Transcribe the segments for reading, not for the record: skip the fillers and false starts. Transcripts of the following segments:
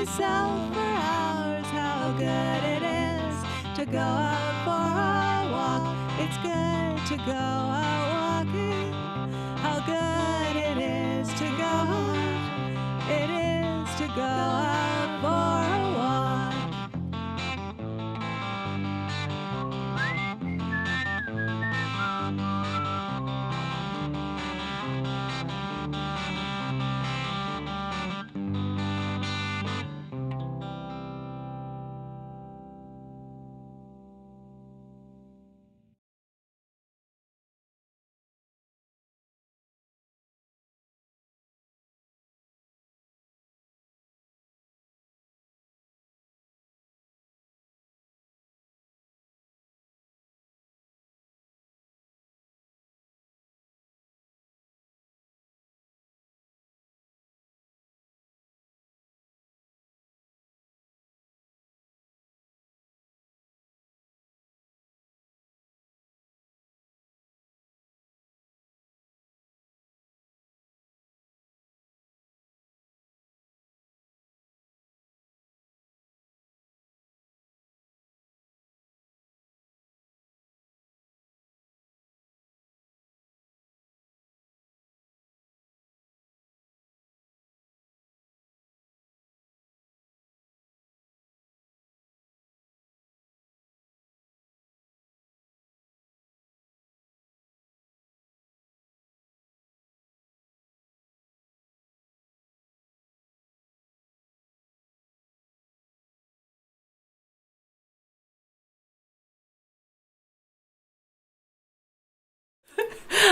myself for hours how good it is to go out for a walk. It's good to go out walking. How good it is to go out. It is to go out for a walk.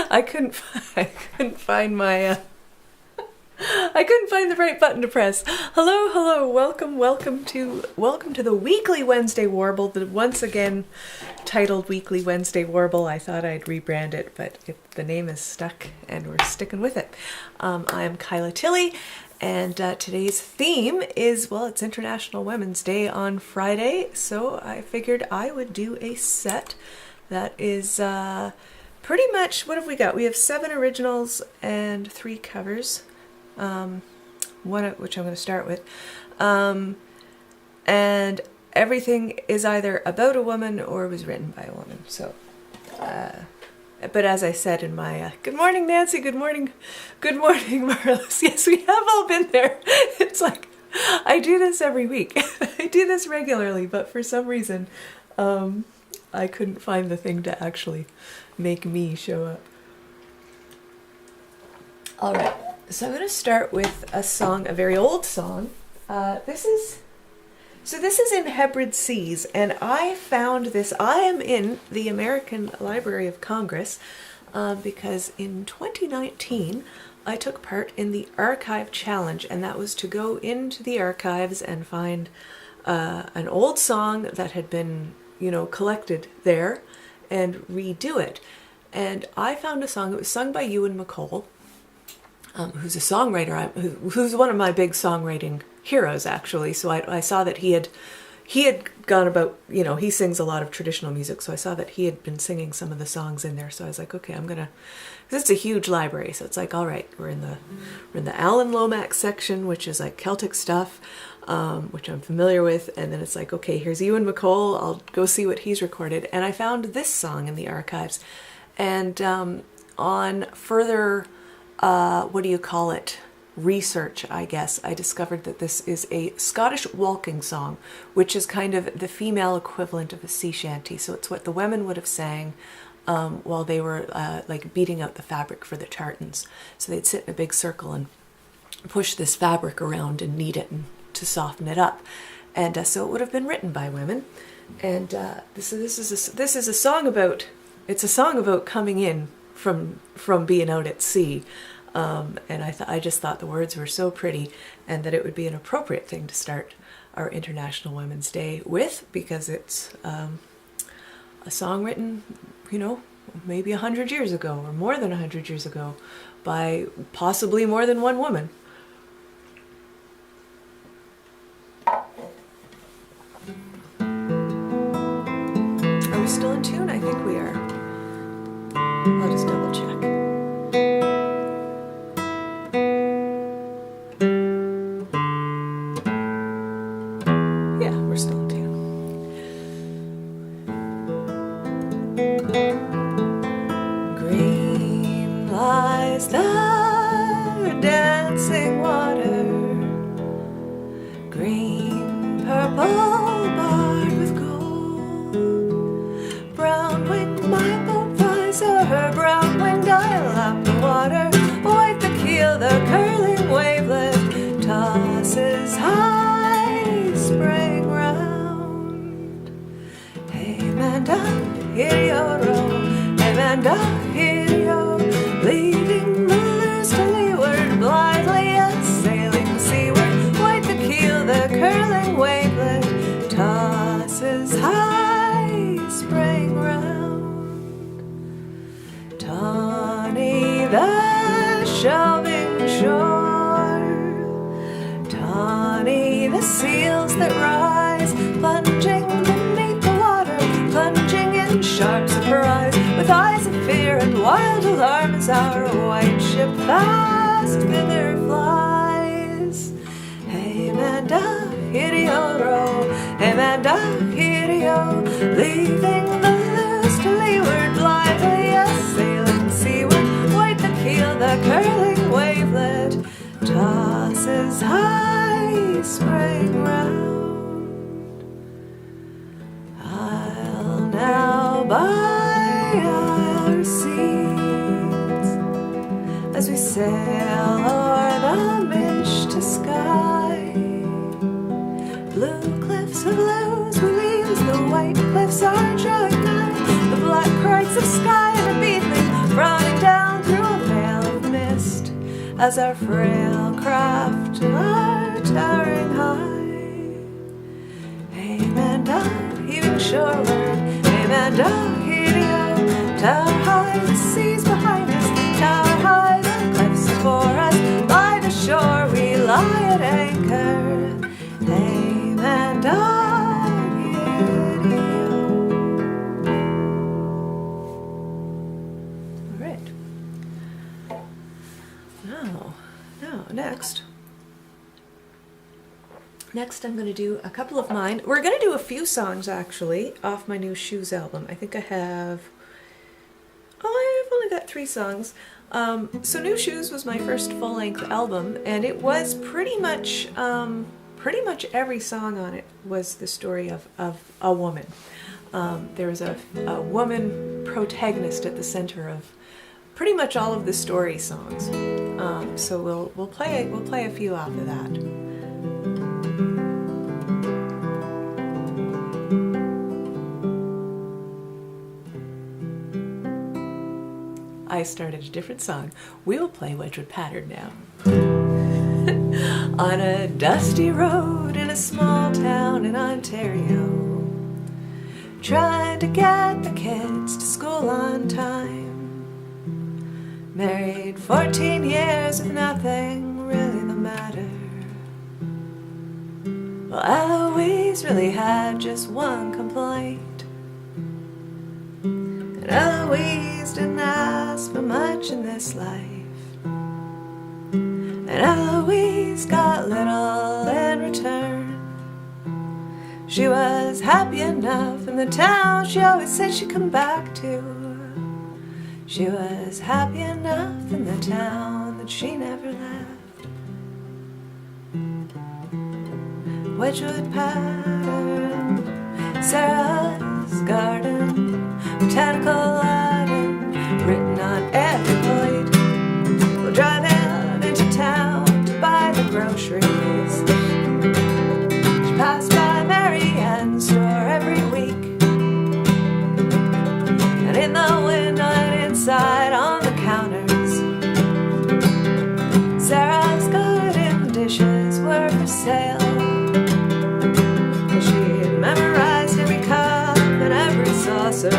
I couldn't find my I couldn't find the right button to press. Hello, welcome to the weekly Wednesday Warble, the once again titled Weekly Wednesday Warble. I thought I'd rebrand it, but the name is stuck and we're sticking with it. I'm Kyla Tilley, and today's theme is, well, it's International Women's Day on Friday, so I figured I would do a set that is pretty much, what have we got? We have 7 originals and 3 covers. One of which I'm going to start with. And everything is either about a woman or was written by a woman. So, but as I said in my, good morning, Nancy, good morning, Marlis. Yes, we have all been there. It's like, I do this every week. I do this regularly, but for some reason, I couldn't find the thing to actually make me show up. All right. So I'm going to start with a song, a very old song. This is in Hebrid Seas, and I found this. I am in the American Library of Congress because in 2019 I took part in the Archive Challenge, and that was to go into the archives and find an old song that had been, collected there and redo it. And I found a song that was sung by Ewan MacColl, who's a songwriter, who's one of my big songwriting heroes, actually. So I saw that he had gone about, he sings a lot of traditional music, so I saw that he had been singing some of the songs in there. So I was like, okay, because it's a huge library, so it's like, all right, we're in the Alan Lomax section, which is like Celtic stuff, which I'm familiar with, and then it's like, okay, here's Ewan MacColl, I'll go see what he's recorded. And I found this song in the archives, and on further research, I guess, I discovered that this is a Scottish walking song, which is kind of the female equivalent of a sea shanty. So it's what the women would have sang while they were like beating out the fabric for the tartans. So they'd sit in a big circle and push this fabric around and knead it to soften it up. And so it would have been written by women. And this is a song about, it's a song about coming in from being out at sea. And I just thought the words were so pretty, and that it would be an appropriate thing to start our International Women's Day with, because it's a song written, maybe 100 years ago, or more than 100 years ago, by possibly more than one woman. Are we still in tune? I think we are. I'll just double check. manda, hiri-o-ro, hey manda, hiri-o, leaving the loose to leeward, blithely sailing seaward, white the keel, the curling wavelet tosses high, spraying round, tawny the shelving shore, tawny the seals that rise, plunging beneath the water, plunging in sharp surprise, with eyes of fear and wild alarm as our white ship fast thither flies. Hey manda, hiri-o-ro, hey manda, hiri-o, leaving the loose to leeward, blithely sailing seaward, white the keel, the curling wavelet tosses high, spraying round. I'll now buy our seats as we sail o'er the Minchta sky. Blue cliffs of blues we leave as the white cliffs are drawing nigh. The black craigs of sky are beetling, frowning down through a veil of mist, as our frail craft are towering high. Hey manda, heaving shoreward, hey manda, hiri-o, tower high the seas behind us, tower high the cliffs before us, by the shore we lie at anchor. Hey manda, hiri-o. All right. Now, next I'm going to do a couple of mine. We're going to do a few songs actually off my new Shoes album. I think I've only got 3 songs. So New Shoes was my first full-length album, and it was pretty much every song on it was the story of a woman. There was a woman protagonist at the center of pretty much all of the story songs. So we'll play a few off of that. I started a different song. We will play Wedgwood Pattern now. On a dusty road in a small town in Ontario, trying to get the kids to school on time. Married 14 years with nothing really the matter. Well, Eloise really had just one complaint. And Eloise didn't ask for much in this life. And Eloise got little in return. She was happy enough in the town she always said she'd come back to. She was happy enough in the town that she never left. Wedgwood Pattern, Sarah's Garden, botanical Latin written on every plate. We'll drive in into town to buy the groceries. She passed by Mary Ann's store every week, and in the window and inside on the counters, Sarah's Garden dishes were for sale. She'd memorized every cup and every saucer.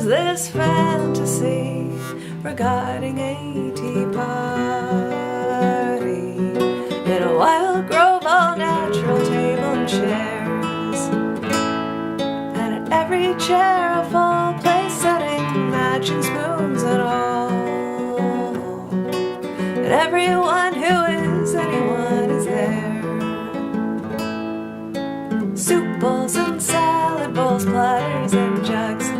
this fantasy regarding a tea party in a wild grove, all natural table and chairs, and at every chair a full place setting, matching spoons and all, and everyone who is anyone is there. Soup bowls and salad bowls, platters and jugs,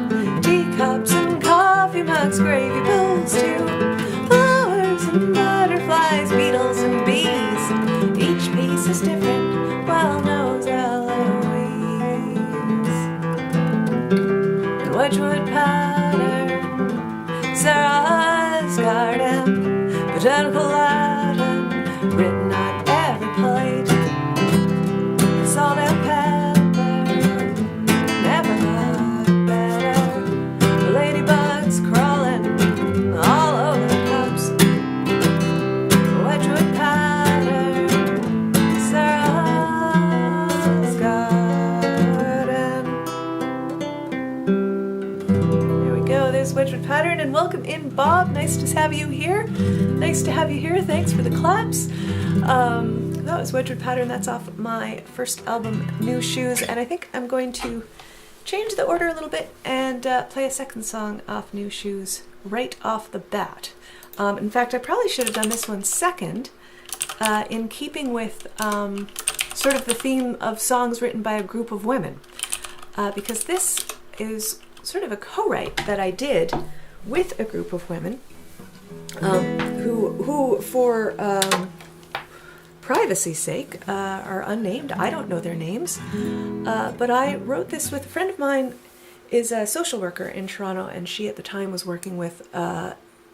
teacups and coffee mugs, gravy bowls too, flowers and butterflies, beetles and bees. Each piece is different, well knows Eloise. And Wedgwood pattern, Sarah's garden, botanical Latin, written on every plate. Salt and pepper, never got better. The ladybugs crawling all over the cups. Wedgwood pattern, Sarah's garden. There we go, there's Wedgwood pattern, and welcome in, Bob. Nice to have you here. Nice to have you here. Thanks for the claps. That was Wedgwood Pattern. That's off my first album, New Shoes, and I think I'm going to change the order a little bit and play a second song off New Shoes right off the bat. In fact, I probably should have done this one second, in keeping with sort of the theme of songs written by a group of women, because this is sort of a co-write that I did with a group of women who for privacy's sake, are unnamed. I don't know their names, but I wrote this with a friend of mine, is a social worker in Toronto, and she at the time was working with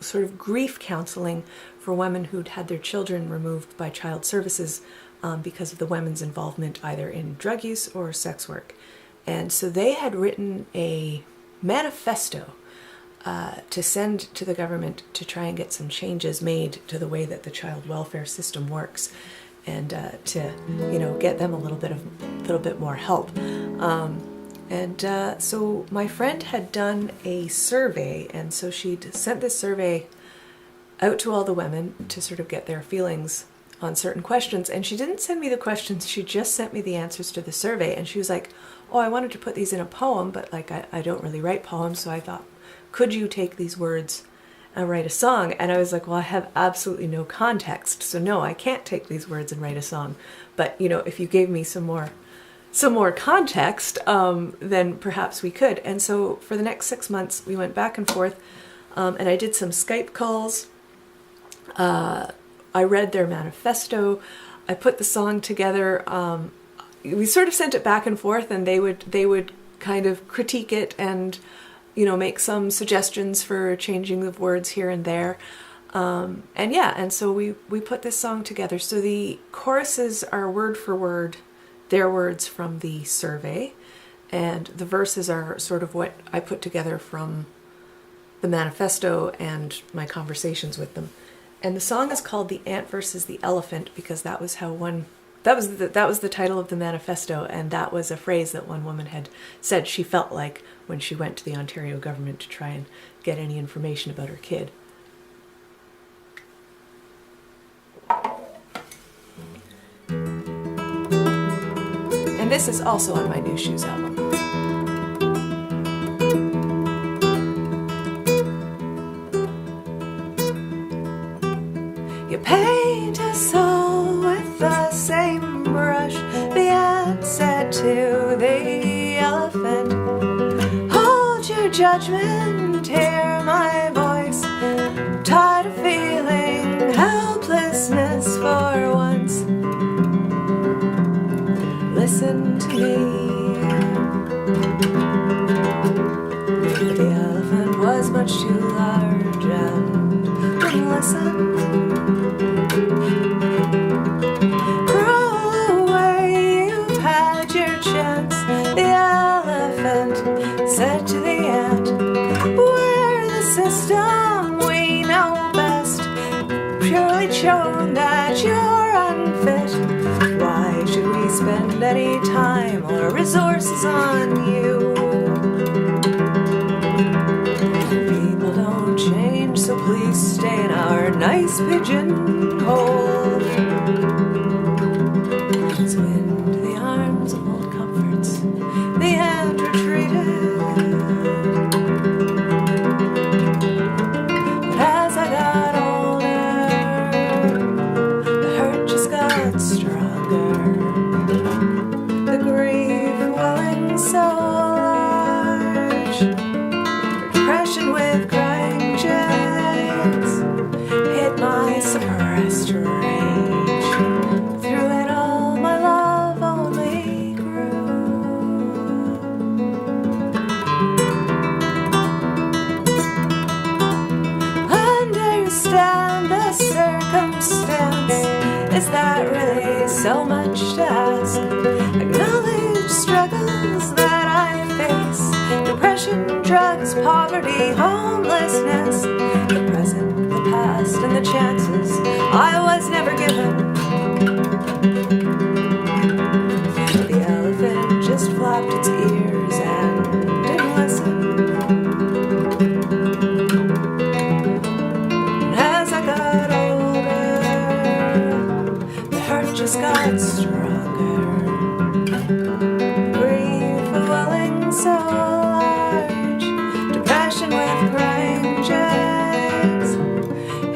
sort of grief counseling for women who'd had their children removed by child services because of the women's involvement either in drug use or sex work. And so they had written a manifesto to send to the government to try and get some changes made to the way that the child welfare system works, and to get them a little bit more help. So my friend had done a survey, and so she'd sent this survey out to all the women to sort of get their feelings on certain questions. And she didn't send me the questions, she just sent me the answers to the survey. And she was like, oh, I wanted to put these in a poem, but like I don't really write poems, so I thought, could you take these words and write a song? And I was like, well, I have absolutely no context, so no, I can't take these words and write a song. But if you gave me some more context, then perhaps we could. And so for the next 6 months, we went back and forth, and I did some Skype calls. I read their manifesto. I put the song together. We sort of sent it back and forth, and they would kind of critique it and make some suggestions for changing of words here and there. And so we put this song together. So the choruses are word for word their words from the survey, and the verses are sort of what I put together from the manifesto and my conversations with them. And the song is called The Ant versus the Elephant because that was the title of the manifesto, and that was a phrase that one woman had said she felt like when she went to the Ontario government to try and get any information about her kid. And this is also on my New Shoes album. You paint us all with the same brush, the ant said to the elephant. Hold your judgment, hear my voice. I'm tired of feeling helplessness for once. Listen to me. The elephant was much too large and wouldn't listen. Roll away, you've had your chance. The elephant said to the ant, we're the system, we know best. Purely shown that you're unfit. Why should we spend any time or resources on you? pigeonholed. So into the arms of old comforts the hand retreated. But as I got older, the hurt just got stronger. The grief welling so large, depression with crying jets hid my suppressed rage. Through it all, my love only grew. Understand the circumstance. Is that really so much to ask? Acknowledge struggles that I face. Depression, drugs, poverty, homelessness. The present, the past, and the chances I was never given. The elephant just flapped its ears and didn't listen. And as I got older, the hurt just got stronger. Grief welling so large, depression with crying jets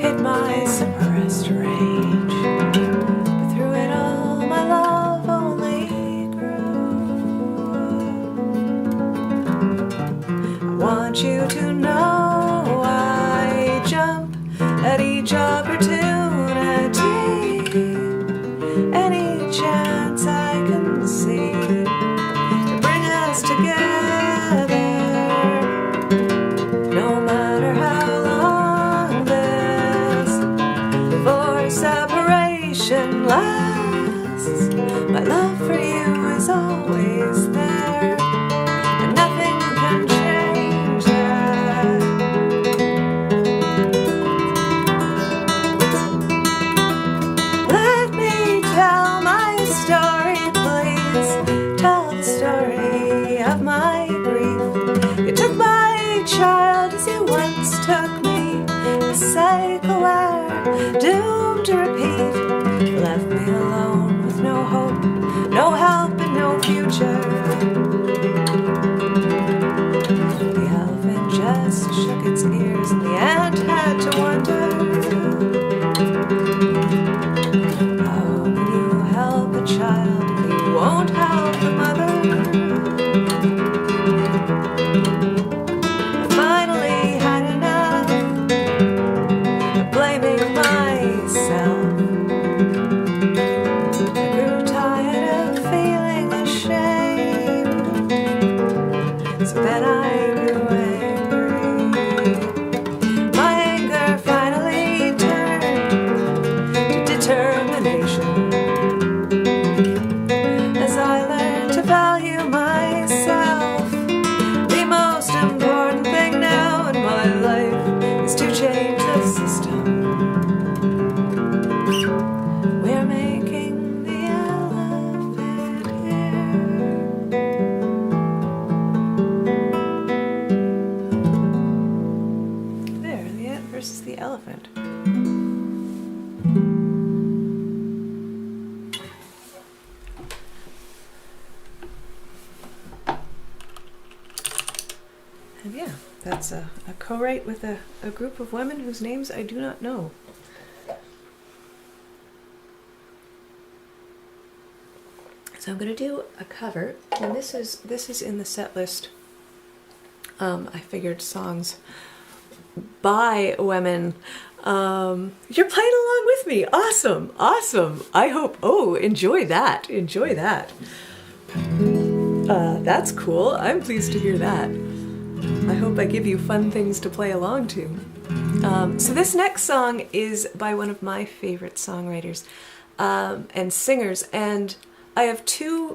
hid my suppressed rage. But through it all, my love only grew. I want you to know I jump at each opportunity, any chance I can see to bring us together. No matter how long this divorce separation lasts, my love for you is always there, and nothing can change that. Let me tell my story, please. Tell the story of my grief. You took my child as you once took me, a cycle we're doomed to repeat. Left me alone with no hope, no help, and no future. The elephant just shook its ears, and the ant had to wonder. How can you help a child if you won't help the mother? I finally had enough of blaming myself. I grew tired of feeling ashamed, so then I grew angry. My anger finally turned to determination as I learned to value myself. The most important thing now in my life is to change the system. We're making the elephant here. There, the ant versus the elephant. And yeah, that's a co-write with a group of women whose names I do not know. So I'm going to do a cover, and this is in the set list. I figured songs by women. You're playing along with me. Awesome, awesome. I hope. Oh, enjoy that. Enjoy that. That's cool. I'm pleased to hear that. I hope I give you fun things to play along to. So this next song is by one of my favorite songwriters and singers, and I have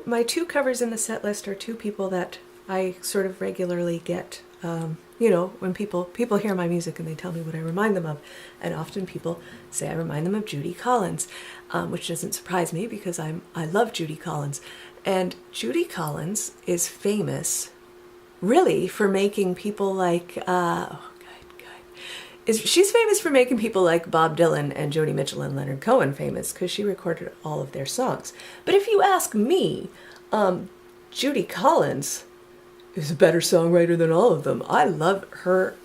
my two covers in the set list are two people that I sort of regularly get, when people hear my music and they tell me what I remind them of, and often people say I remind them of Judy Collins, which doesn't surprise me because I love Judy Collins, and Judy Collins is famous really for making people like she's famous for making people like Bob Dylan and Joni Mitchell and Leonard Cohen famous because she recorded all of their songs. But if you ask me, Judy Collins is a better songwriter than all of them. I love her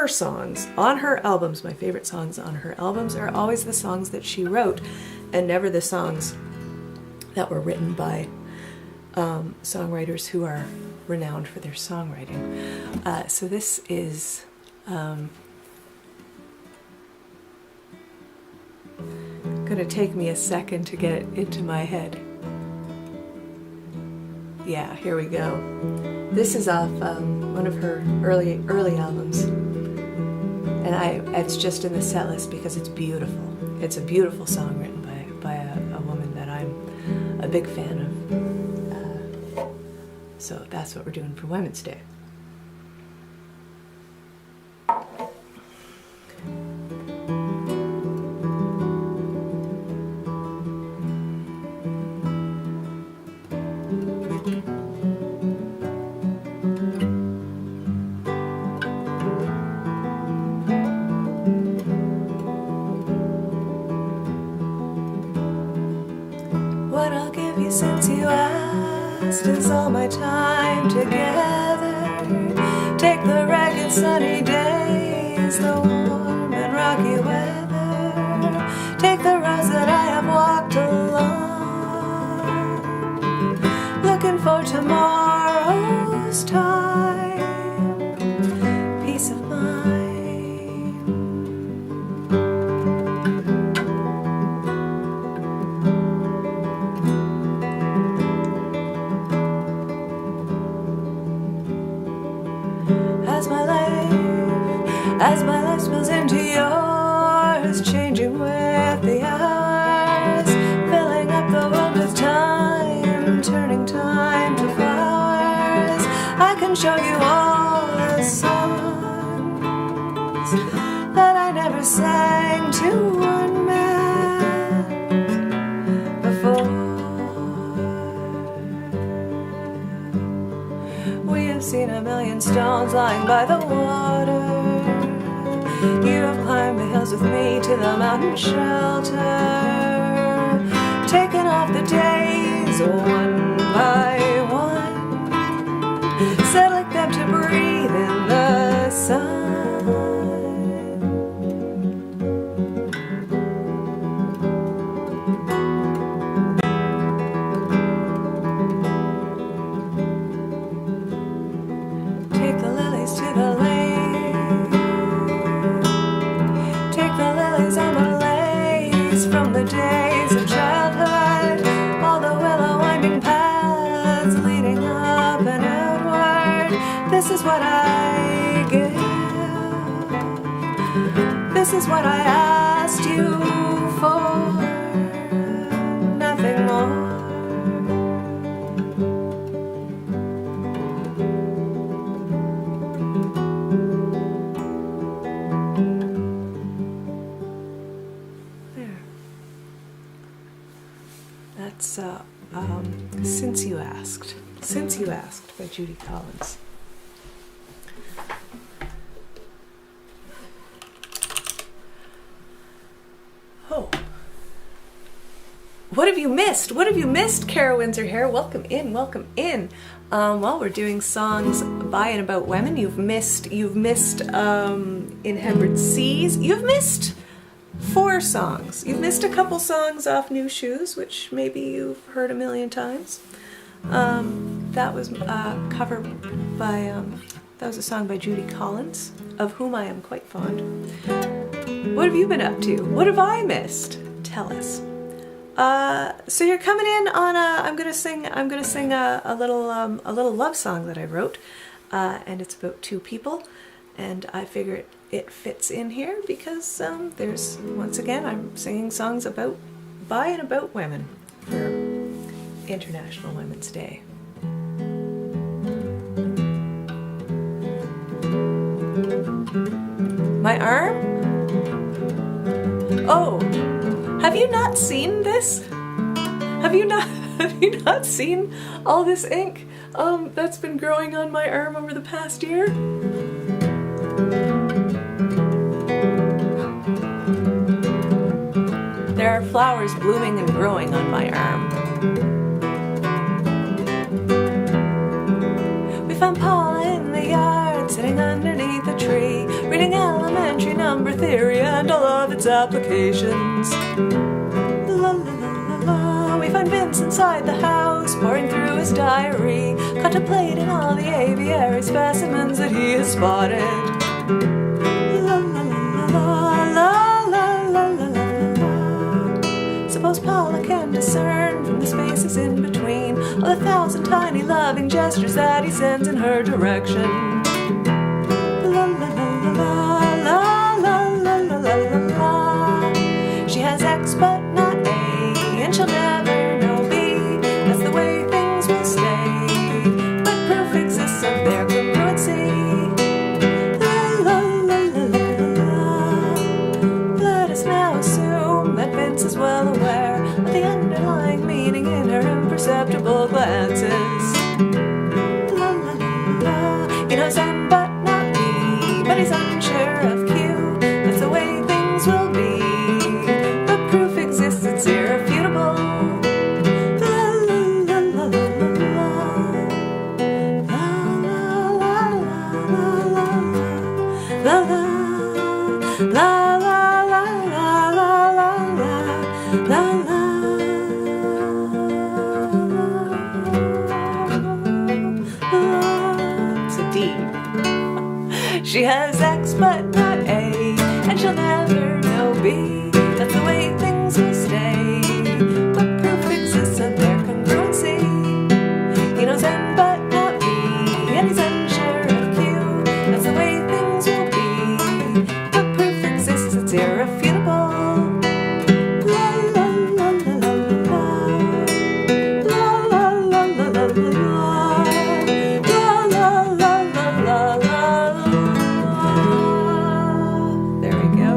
songs on her albums. My favorite songs on her albums are always the songs that she wrote, and never the songs that were written by songwriters who are renowned for their songwriting. So this is gonna take me a second to get it into my head. Yeah, here we go. This is off one of her early albums, and it's just in the set list because it's beautiful. It's a beautiful song written by a woman that I'm a big fan of. So that's what we're doing for Women's Day. What I'll give you since you asked is all my time together. Take the ragged sunny days, the warm and rocky weather. Take the roads that I have walked along, looking for tomorrow's time, peace of mind. As my life spills into yours, changing with the hours, filling up the world with time, turning time to flowers. I can show you all the songs that I never sang to one man before. We have seen a million stones lying by the water. You have climbed the hills with me to the mountain shelter, taken off the days one by one, settling them to breathe in the sun. Take the lilies to the lake. From the days of childhood, all the willow winding paths leading up and outward. This is what I give. This is what I asked you for. Nothing more. That's Since You Asked by Judy Collins. Oh. What have you missed? What have you missed, Kara Windsor here? Welcome in, welcome in. Well, we're doing songs by and about women. You've missed In Hemorrhaged Seas. You've missed 4 songs. You've missed a couple songs off New Shoes, which maybe you've heard a million times. That was covered by, that was a song by Judy Collins, of whom I am quite fond. What have you been up to? What have I missed? Tell us. So you're coming in on I'm gonna sing a little love song that I wrote, and it's about 2 people, and I figure it fits in here because there's, once again, I'm singing songs by and about women for International Women's Day. My arm? Oh, have you not seen this? Have you not seen all this ink that's been growing on my arm over the past year? flowers blooming and growing on my arm. We found Paula in the yard, sitting underneath a tree, reading elementary number theory and all of its applications. La la la la la. We find Vince inside the house, poring through his diary, contemplating all the aviary specimens that he has spotted. La la la la la la la la la la. Suppose Paula can discern from the spaces in between all the thousand tiny loving gestures that he sends in her direction. La la la la la la la la la la la. She has X but not A, and she'll never know B. That's the way things will stay, but proof exists of their congruency. La la la la la la. Let us now assume that Vince is well aware of the underlying meaning in her imperceptible glances. La la la la. He knows M but not B, but he's unsure of Q. That's the way things will be, but proof exists, it's irrefutable. La la la la la la. La la la la la la la. La la la la la la la la la. It's a D. She has X but not A, and she'll never know B. That's the way things will stay, but proof exists of their congruency. He knows M but not B, and he's unsure of Q. That's the way things will be, but proof exists, it's irrefutable. La la la la la la. La la la la la la. La la la la la la. There we go.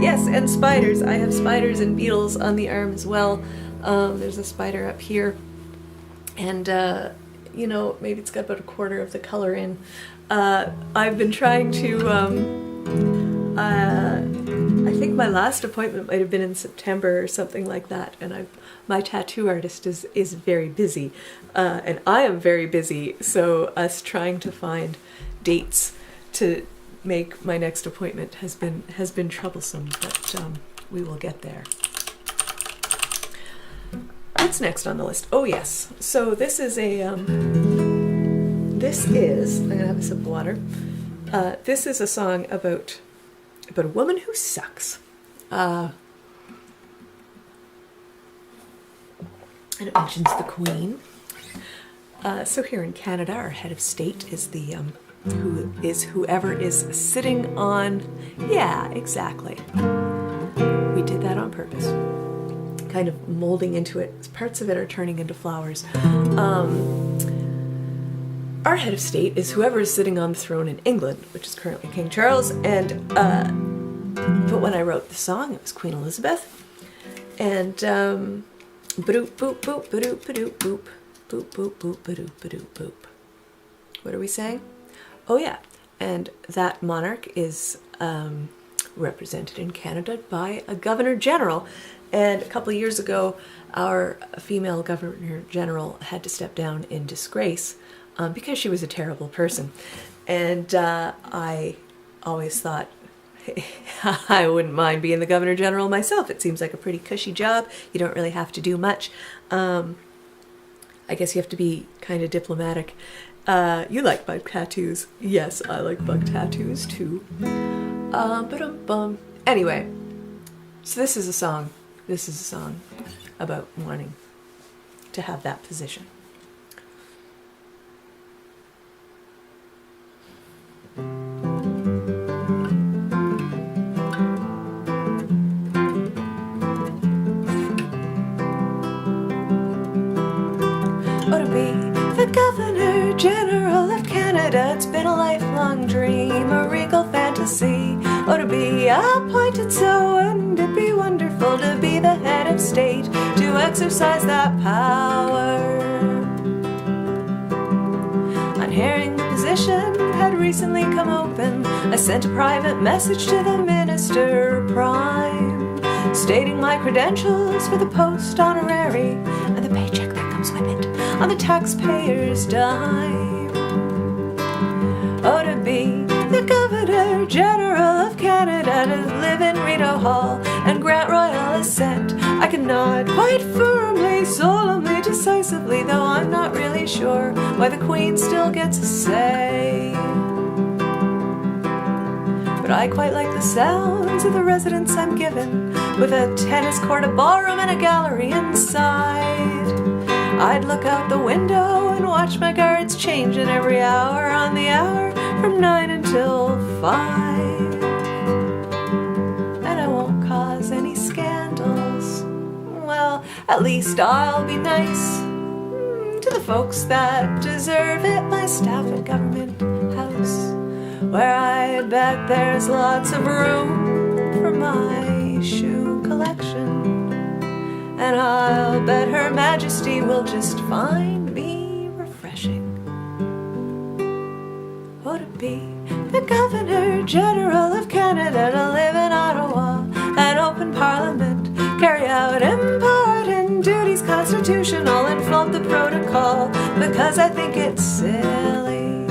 Yes, and spiders. I have spiders and beetles on the arm as well. There's a spider up here, and you know, maybe it's got about a quarter of the color in. I've been trying to, I think my last appointment might have been in September or something like that, and my tattoo artist is very busy, and I am very busy, so us trying to find dates to make my next appointment has been troublesome, but we will get there. What's next on the list? Oh yes, so this is I'm gonna have a sip of water. This is a song about a woman who sucks. And it mentions the Queen. So here in Canada, our head of state is the whoever is sitting on. Yeah, exactly. We did that on purpose. Kind of molding into it. Parts of it are turning into flowers. Our head of state is whoever is sitting on the throne in England, which is currently King Charles. And but when I wrote the song, it was Queen Elizabeth. And ba-doop boop boop ba-doop ba-doop boop boop boop boop ba-doop ba-doop boop. What are we saying? Oh yeah, and that monarch is represented in Canada by a Governor General. And a couple of years ago, our female Governor General had to step down in disgrace because she was a terrible person. And I always thought, I wouldn't mind being the Governor General myself. It seems like a pretty cushy job. You don't really have to do much. I guess you have to be kind of diplomatic. You like bug tattoos. Yes, I like bug tattoos too. Anyway, so this is a song. This is a song about wanting to have that position. Oh, to be the Governor General of Canada, it's been a lifelong dream, a regal fantasy. Oh, to be appointed so, wouldn't it be wonderful to be the head of state, to exercise that power? On hearing the position had recently come open, I sent a private message to the Minister Prime, stating my credentials for the post honorary and the paycheck that comes with it on the taxpayer's dime. Oh, to be the Governor General of Canada, to live in Rideau Hall and grant royal assent. I can nod quite firmly, solemnly, decisively, though I'm not really sure why the Queen still gets a say. But I quite like the sounds of the residence I'm given, with a tennis court, a ballroom, and a gallery inside. I'd look out the window and watch my guards changing every hour on the hour from 9 until 5. And I won't cause any scandals. Well, at least I'll be nice to the folks that deserve it. My staff at Government House, where I bet there's lots of room for my shoe collection. And I'll bet Her Majesty will just find me refreshing. Oh, to be the Governor General of Canada, to live in Ottawa and open Parliament, carry out important duties constitutional and float the protocol, because I think it's silly.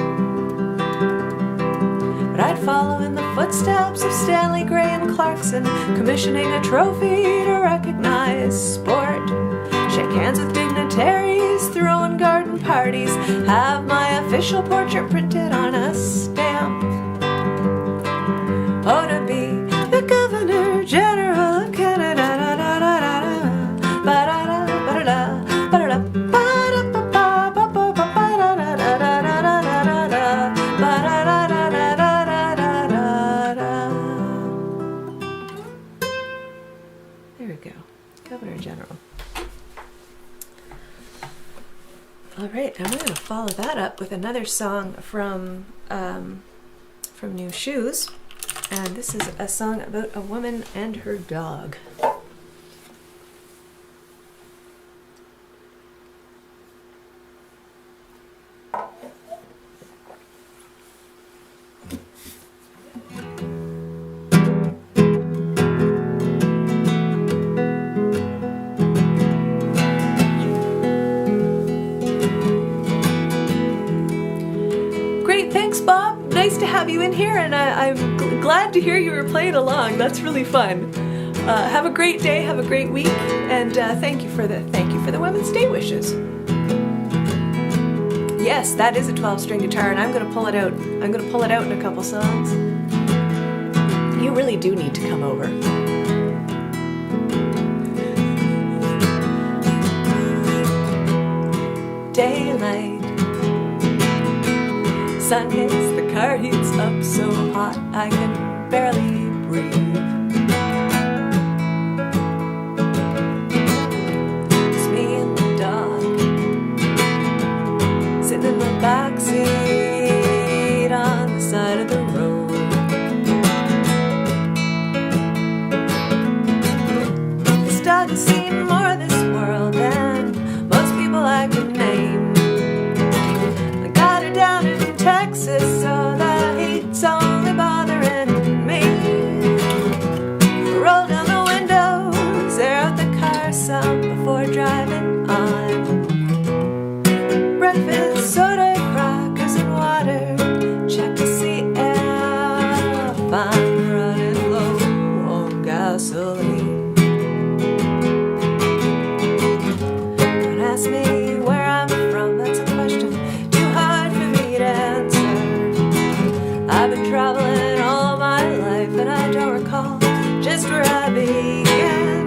But I'd follow in the footsteps of Stanley, Gray, and Clarkson, commissioning a trophy to recognize sport, shake hands with dignitaries, throwing garden parties, have my official portrait printed on a stamp. Oh, to be the Governor General of Canada, there we go, Governor General. All right, and we're going to follow that up with another song from New Shoes, and this is a song about a woman and her dog. Nice to have you in here, and I'm glad to hear you were playing along. That's really fun. Have a great day, have a great week, and thank you for the Women's Day wishes. Yes, that is a 12-string guitar, and I'm going to pull it out. I'm going to pull it out in a couple songs. You really do need to come over. Daylight. Sun hits, the car heats up so hot I can barely breathe. It's me and the dog, sitting in the backseat on the side of the road. This dog has seen more of this world than most people I can name. I got her down in Texas, so the heat's only bothering me. Roll down the windows, air out the car some before driving on. Breakfast, soda, crackers, and water. Check to see if I'm running low on gasoline. Don't ask me where I'm from, that's a question too hard for me to answer. I've been traveling all my life and I don't recall just where I began.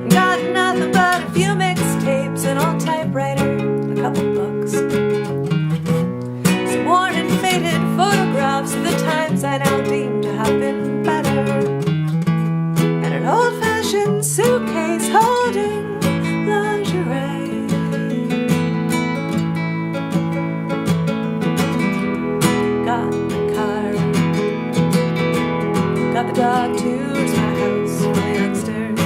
Got nothing but a few mixtapes, an old typewriter, a couple books, some worn and faded photographs of the times I now deem to have been better, and an old-fashioned suitcase holding lingerie. Got the dog tours my house way upstairs.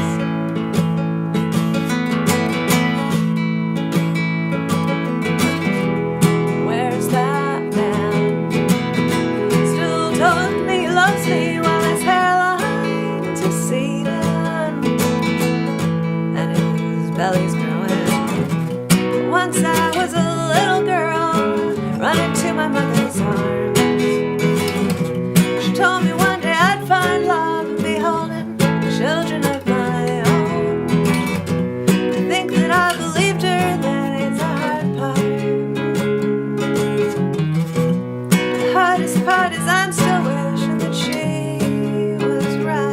Where's that man? Still telling me he loves me while his hairline's receding. part is I'm still wishing that she was right.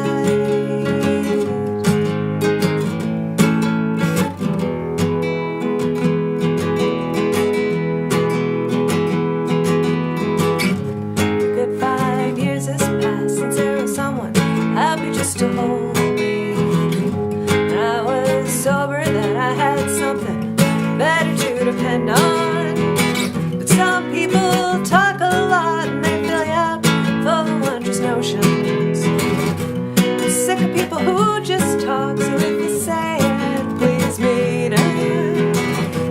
A good 5 years has passed since there was someone happy just to hold me. When I was sober, then I had something better to depend on. But some people talk a lot and they fill you up full of wondrous notions. I'm sick of people who just talk, so if you say it, please mean it.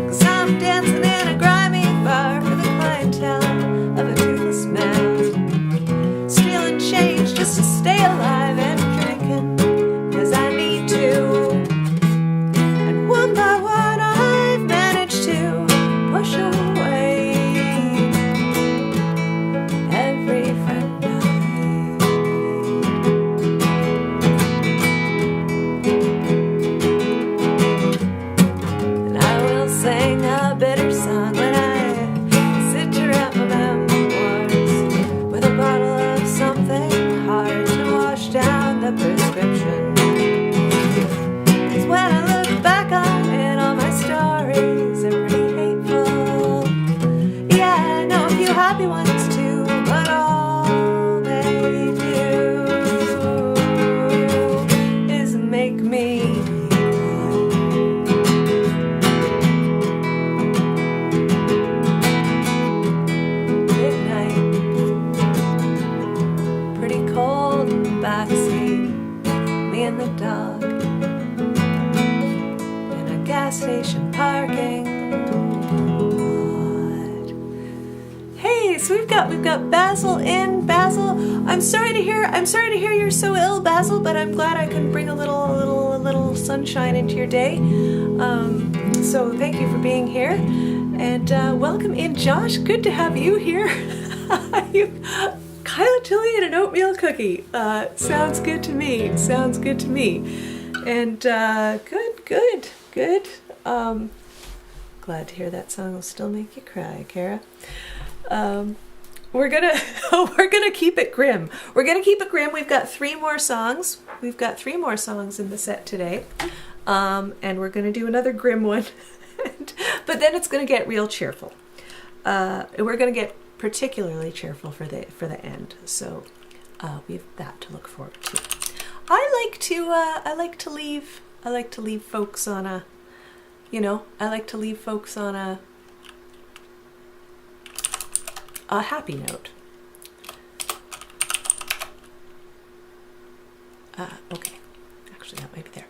'Cause I'm dancing in a grimy bar for the clientele of a toothless man, stealing change just to stay alive and drinking 'cause I need to. And one by one I've managed to push away every friend I made. And I will sing a bitter song when I sit to write my memoirs with a bottle of something hard to wash down the prescription. 'Cause when I look back on it, all my stories are pretty hateful. Yeah, I know a few happy ones too, but all they do is make me cry. Midnight, pretty cold in the backseat, me and the dog in a gas station parking lot. Hey, so we've got Basil in. Basil, I'm sorry to hear you're so ill, Basil, but I'm glad I could bring a little sunshine into your day. So thank you for being here, and welcome in, Josh. Good to have you here. Kyla Tilley and an oatmeal cookie. Sounds good to me. Sounds good to me. And good. Glad to hear that song will still make you cry, Kara. We're gonna keep it grim. We're gonna keep it grim. We've got 3 more songs. We've got 3 more songs in the set today, and we're gonna do another grim one. But then it's gonna get real cheerful. We're gonna get particularly cheerful for the end. So we've that to look forward to. I like to leave folks on a, a happy note. Okay, actually that might be there.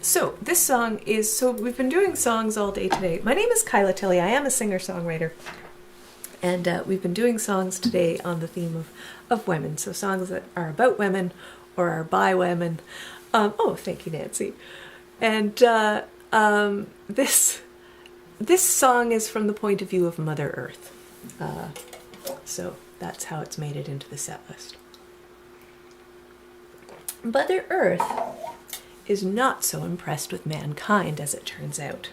So this song is, we've been doing songs all day today. My name is Kyla Tilley. I am a singer-songwriter. And we've been doing songs today on the theme of women. So songs that are about women or are by women. Oh, thank you, Nancy. And this song is from the point of view of Mother Earth. So that's how it's made it into the set list. Mother Earth is not so impressed with mankind, as it turns out.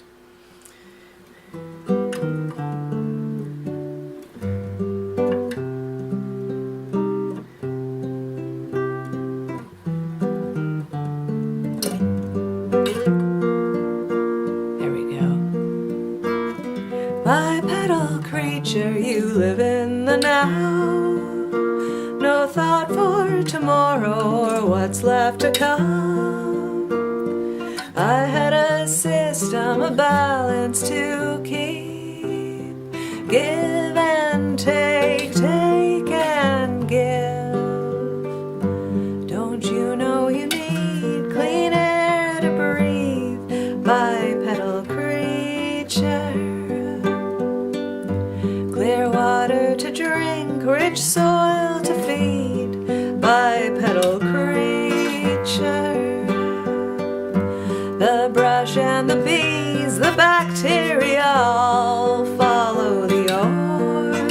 Bipedal creature, you live in the now. No thought for tomorrow or what's left to come. I had a system of balance to keep. Give and take, take and give. Don't you know you need clean air to breathe? Bipedal creature. Clear water to drink, rich soil to feed, bipedal creature. The brush and the bees, the bacteria all follow the order.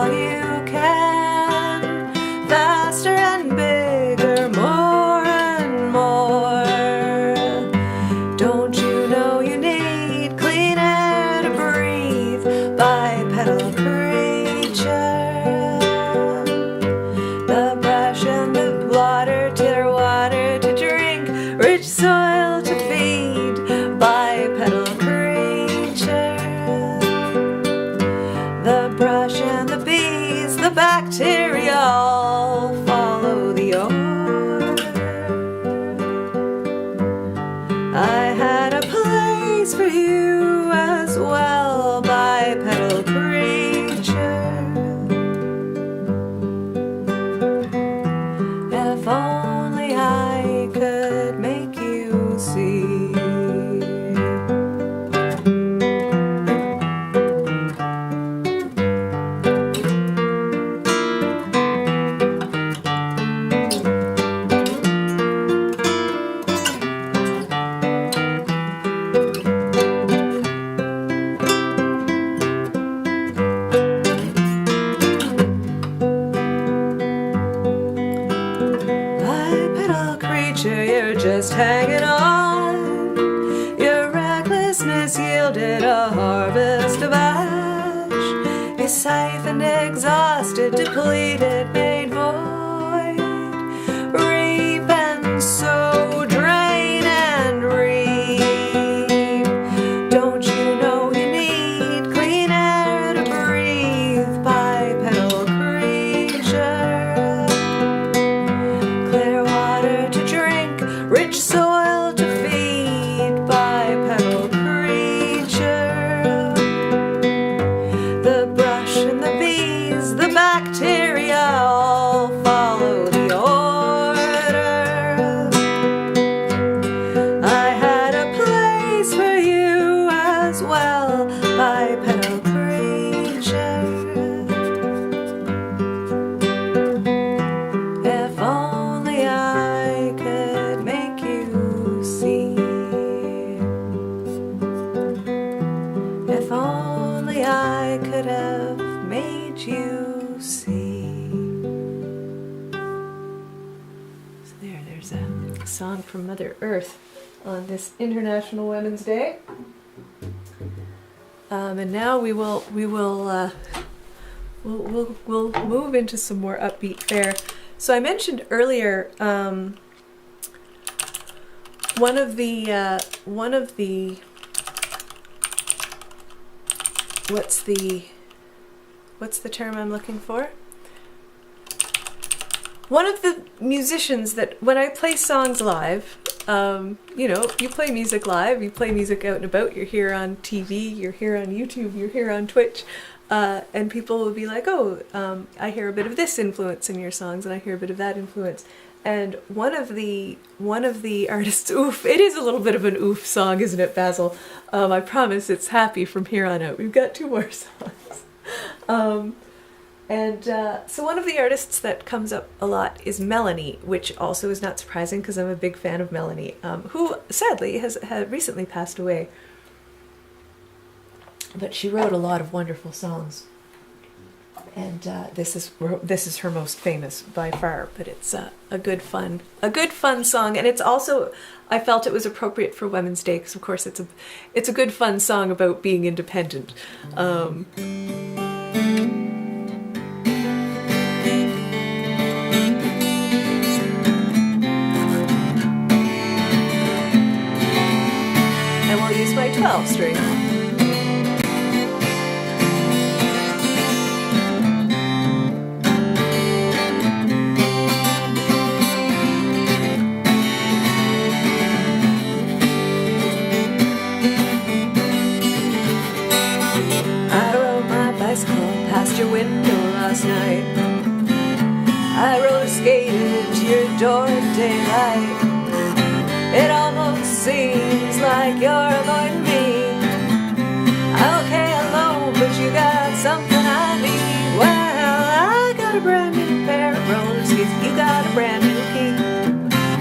all you can, faster and bigger, more and more. Don't you know you need clean air to breathe, bipedal creature? The brush and the water, tiller water to drink, rich soil to feed, bipedal creature. The brush and the bees, the bacteria all follow the order. I had a place for you as well, bipedal creature. If only I could make you see. Bipedal creature, you're just hanging on. Your recklessness yielded a harvest of ash. You siphoned, exhausted, depleted, made void. Reap and sow, drain and reap. Don't you know you need clean air to breathe, bipedal creature? Clear water to drink, rich soil to feed, bipedal creature. The brush and the bees, the bacteria all follow the order. I had a place for you as well, bipedal creature. If only I could make you see. If only I could have made you see. So there's a song from Mother Earth on this International Women's Day. And now we'll move into some more upbeat fare. So I mentioned earlier one of the what's the term I'm looking for? One of the musicians that when I play songs live, you know, you play music live, you play music out and about, you're here on TV, you're here on YouTube, you're here on Twitch, and people will be like, oh, I hear a bit of this influence in your songs and I hear a bit of that influence. And one of the artists, oof, it is a little bit of an oof song, isn't it, Basil? I promise it's happy from here on out. We've got 2 more songs. So one of the artists that comes up a lot is Melanie, which also is not surprising because I'm a big fan of Melanie, who sadly has recently passed away. But she wrote a lot of wonderful songs, and this is her most famous by far. But it's a good fun song, and it's also, I felt it was appropriate for Women's Day because of course it's a good fun song about being independent. And we'll use my 12 string. Past your window last night, I roller skated to your door at daylight. It almost seems like you're avoiding me. I'm okay alone, but you got something I need. Well, I got a brand new pair of roller skates, you got a brand new key.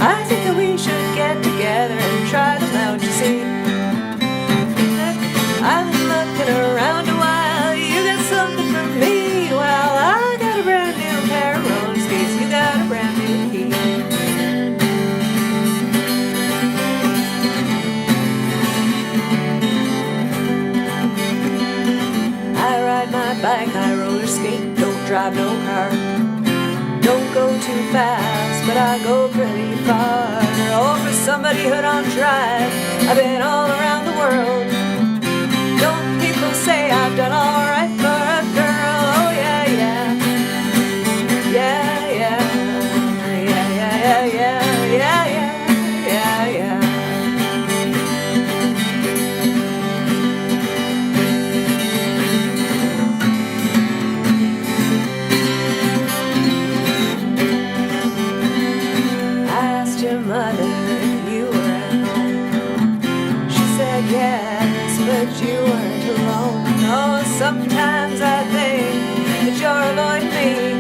I think that we should get together and try them out, you see. I've been looking around a while, you got something for me. Well, my bike, I roller skate, don't drive no car. Don't go too fast, but I go pretty far. Oh, for somebody who don't drive, I've been all around the world. Don't people say I've done alright for a girl? Oh yeah, yeah. Yeah, yeah. Yeah, yeah, yeah, yeah, yeah, yeah, yeah. Your mother if you were at home. She said yes, but you weren't alone. Oh, sometimes I think that you're avoiding me.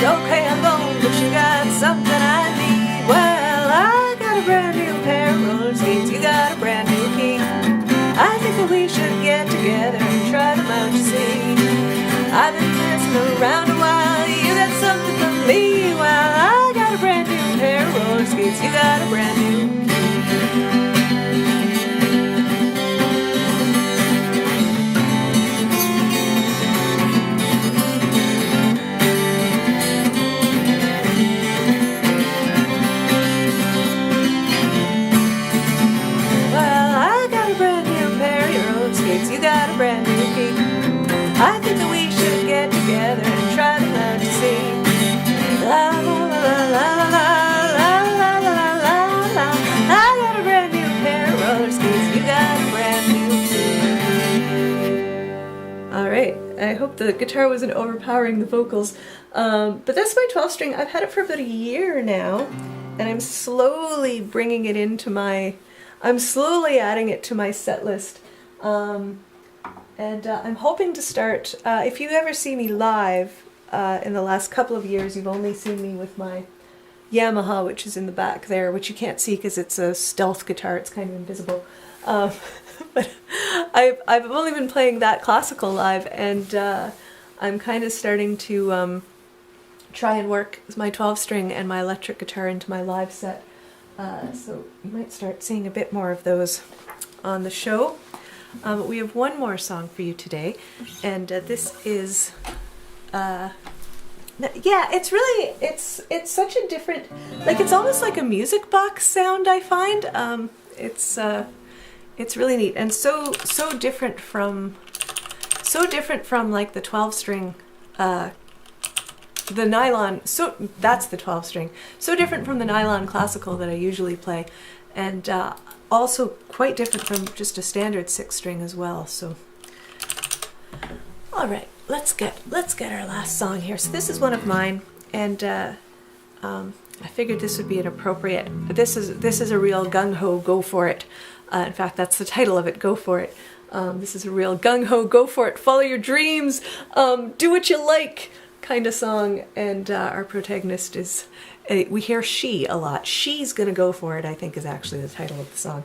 Okay, I'm alone, but you got something I need. Well, I got a brand new pair of roller skates, you got a brand new key. I think that we should get together and try them out, you see. I've been messing around a while, you got something for me. Well, I got a brand new pair of roller skates, you got a brand new key. Well, I got a brand new pair of roller skates, you got a brand new key. I think that we should get together and try them out to see. La la la la la la. I got a brand new pair of roller skates, you got a brand new key. Alright, I hope the guitar wasn't overpowering the vocals. But that's my 12 string. I've had it for about a year now, and I'm slowly bringing it into I'm slowly adding it to my set list. And I'm hoping to start, if you ever see me live in the last couple of years, you've only seen me with my Yamaha, which is in the back there, which you can't see because it's a stealth guitar, it's kind of invisible. But I've only been playing that classical live, and I'm kind of starting to try and work my 12 string and my electric guitar into my live set. So you might start seeing a bit more of those on the show. We have one more song for you today, and this is yeah, it's really, it's such a different, like, it's almost like a music box sound, I find. It's really neat, and so different from like the 12 string, the nylon, so that's the 12 string, so different from the nylon classical that I usually play, and also quite different from just a standard 6 string as well. So all right, let's get our last song here. So this is one of mine, and I figured this would be an appropriate, this is a real gung-ho, go for it. In fact, that's the title of it, Go For It. This is a real gung-ho, go for it, follow your dreams, do what you like kind of song, and our protagonist is, we hear she a lot. She's gonna go for it, I think, is actually the title of the song.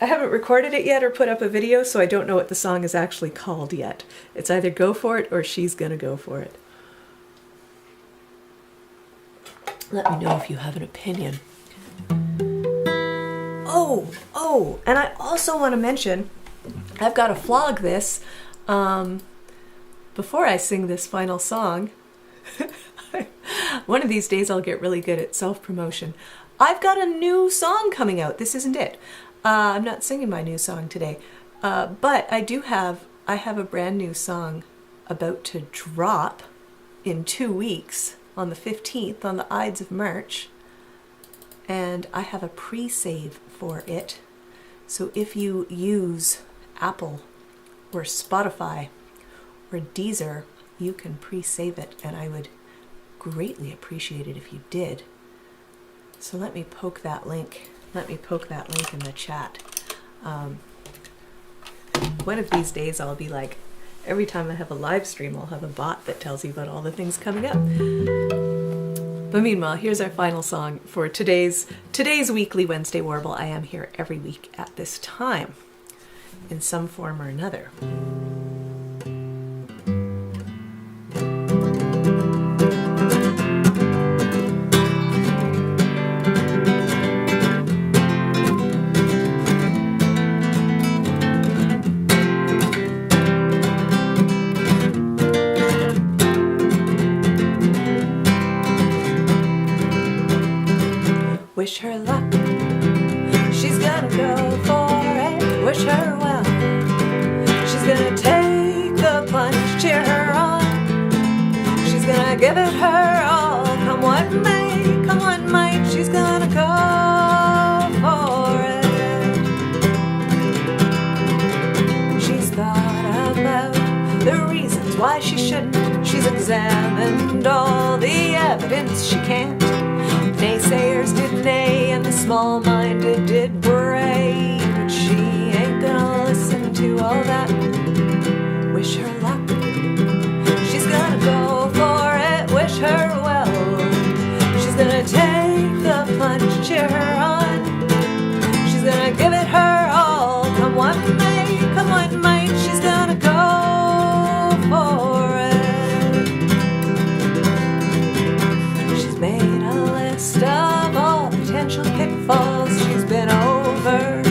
I haven't recorded it yet or put up a video, so I don't know what the song is actually called yet. It's either Go For It or She's Gonna Go For It. Let me know if you have an opinion. Oh, and I also want to mention, I've got to flog this before I sing this final song. One of these days I'll get really good at self-promotion. I've got a new song coming out. This isn't it. I'm not singing my new song today, but I have a brand new song about to drop in 2 weeks on the 15th on the Ides of March, and I have a pre-save for it. So if you use Apple or Spotify or Deezer, you can pre-save it, and I would greatly appreciate it if you did. So let me poke that link. Let me poke that link in the chat. One of these days I'll be like, every time I have a live stream, I'll have a bot that tells you about all the things coming up. But meanwhile, here's our final song for today's weekly Wednesday Warble. I am here every week at this time, in some form or another. why she shouldn't. She's examined all the evidence she can't. Naysayers did neigh and the small-minded did bray, but she ain't gonna listen to all that. Wish her luck. She's gonna go for it, wish her well. She's gonna take the plunge, cheer her on. She's gonna give it her all, come what may, come what might. She's gonna go for it. She's made a list of all potential pitfalls. She's been over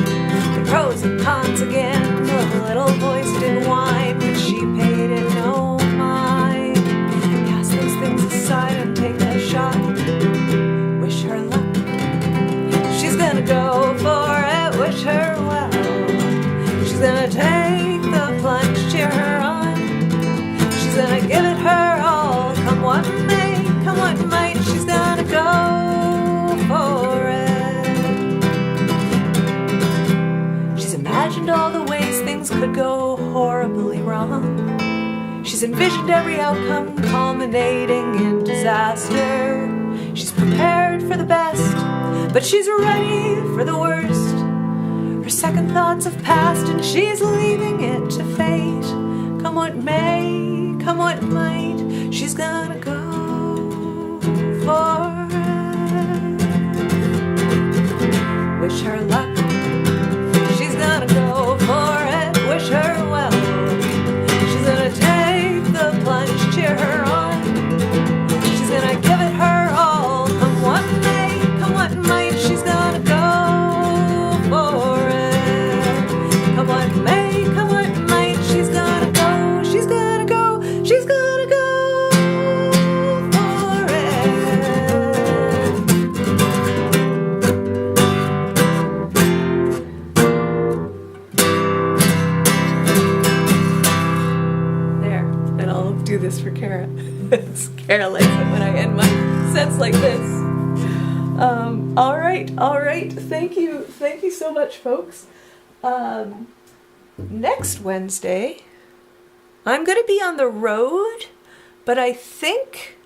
the pros and cons again. The little voice did whine, but she paid it no mind. Cast those things aside and take a shot. Wish her luck. She's gonna go for it, wish her well. She's gonna take the plunge, cheer her on. She's gonna give it her all, come what may, come what might. She's gonna go for it. She's imagined all the ways things could go horribly wrong. She's envisioned every outcome culminating in disaster. She's prepared for the best, but she's ready for the worst. Her second thoughts have passed and she's leaving it to fate. Come what may, come what might, she's gonna go for it. Wish her luck. She's gonna go for it, wish her well. She's gonna take the plunge, cheer her on. She's gonna give it her all, come what may, come what might. She's gonna go for it, come what may, come what might. She's gonna go, she's gonna go, she's gonna go for it. There, and I'll do this for Kara. Kara likes it when I end my sets like this. All right. Thank you so much, folks. Next Wednesday, I'm going to be on the road, but I think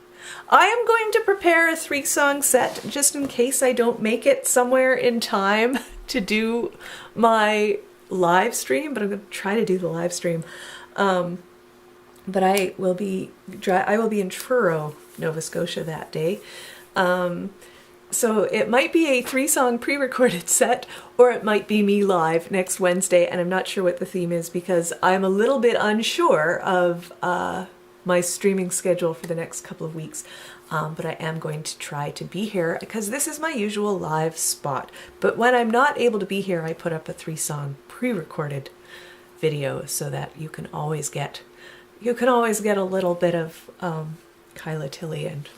I am going to prepare a 3-song set just in case I don't make it somewhere in time to do my live stream, but I'm going to try to do the live stream. But I will be in Truro, Nova Scotia that day. So it might be a 3-song pre-recorded set, or it might be me live next Wednesday, and I'm not sure what the theme is because I'm a little bit unsure of my streaming schedule for the next couple of weeks. But I am going to try to be here because this is my usual live spot. But when I'm not able to be here, I put up a 3-song pre-recorded video so that you can always get a little bit of Kyla Tilley and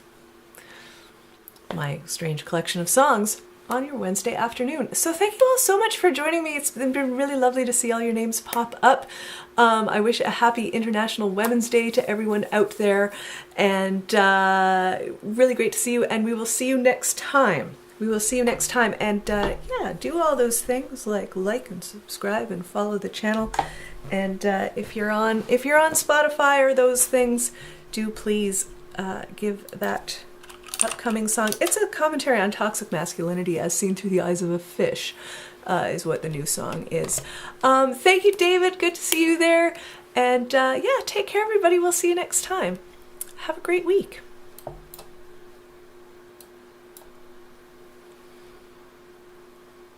my strange collection of songs on your Wednesday afternoon. So thank you all so much for joining me. It's been really lovely to see all your names pop up. I wish a happy International Women's Day to everyone out there, and really great to see you, and we will see you next time. And yeah, do all those things like and subscribe and follow the channel. And if you're on Spotify or those things, do please give that upcoming song. It's a commentary on toxic masculinity as seen through the eyes of a fish, is what the new song is. Thank you, David. Good to see you there. And yeah, take care, everybody. We'll see you next time. Have a great week.